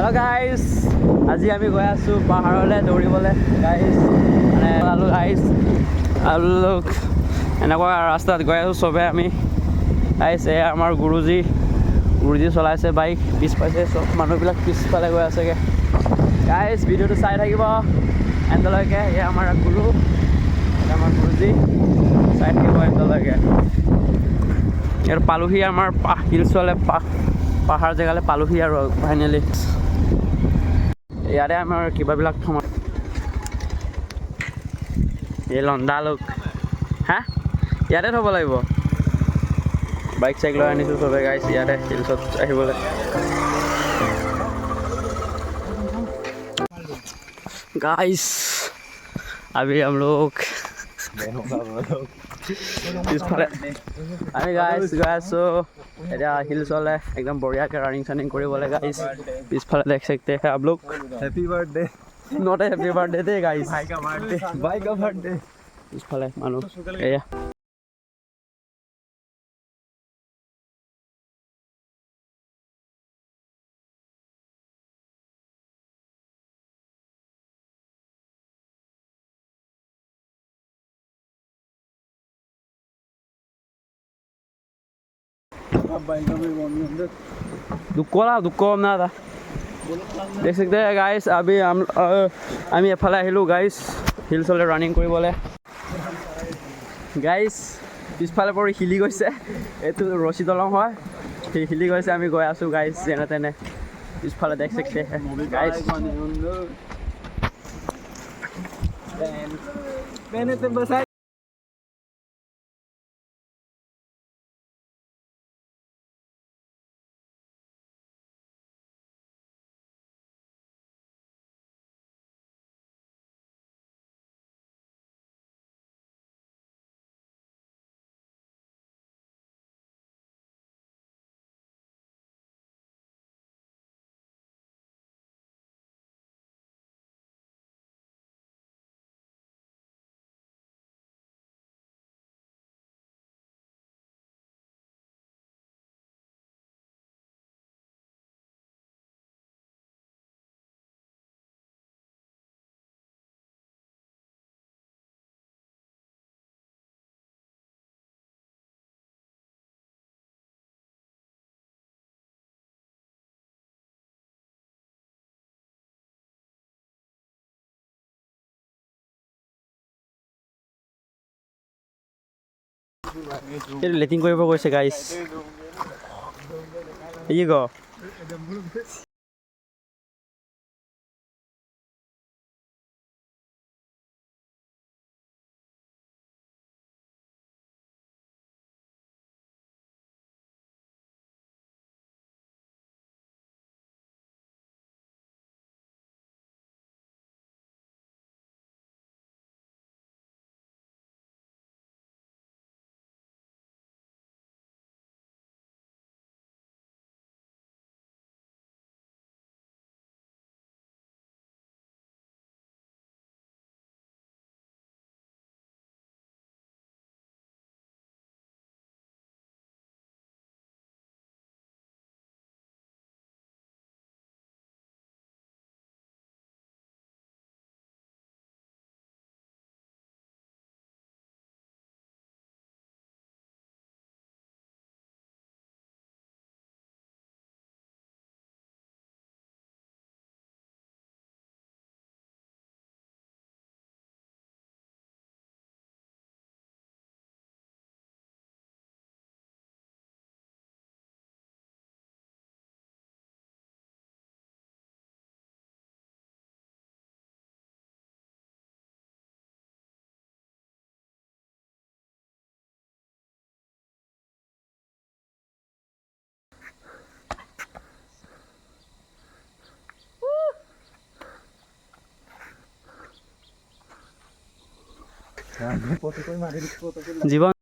Hello guys, আজি আমি গৈ আছো পাহাৰলৈ দৌৰিবলৈ গাইজ মানে আলু গাইজ আলু এনেকুৱা ৰাস্তাত গৈ আছো চবে আমি গাইজ এয়া আমাৰ গুৰুজী চলাইছে বাইক পিছ পাইছে চব মানুহবিলাক পিছফালে গৈ আছেগৈ গাইজ ভিডিঅ'টো চাই থাকিব এণ্ডলৈকে এয়া আমাৰ গুৰু আমাৰ গুৰুজী চাই থাকিব এণ্ডলৈকে ইয়াৰ পালোহি আমাৰ হিলছলে পাহাৰ জেগালৈ পালোহি আৰু ফাইনেলি ইয়াতে আমাৰ কিবাবিলাক থমা এই লণ্ডা লোক হা ইয়াতে থ'ব লাগিব বাইক চাইক লৈ আনিছোঁ চবে গাইছ ইয়াতে হিলছত আহিবলৈ गाइस अभी हम लोग আমি গাইছ গৈ আছোঁ এতিয়া হিলছলে একদম বঢ়িয়াকৈ ৰানিং চানিং কৰিবলৈ গাইছ পিছফালে দেখ सकते हैं आप लोग happy birthday not a happy birthday they guys भाई का बर्थडे पिछफाले मानो एया दुको ना था देख सकते हैं गाइस अभी हम एफाले आहिलो गाइस हिल्सले रानिंग কৰিবলৈ गाइस পিছফালে পৰি হিলি গৈছে এইটো ৰছী দলং হয় সেই হিলি গৈছে আমি গৈ আছো গাইস যেনে তেনে পিছফালে দেখ सकते हैं गाइस मैंने तो बस लेटिंग কৰিব গৈছে গাইস এই গো জীবন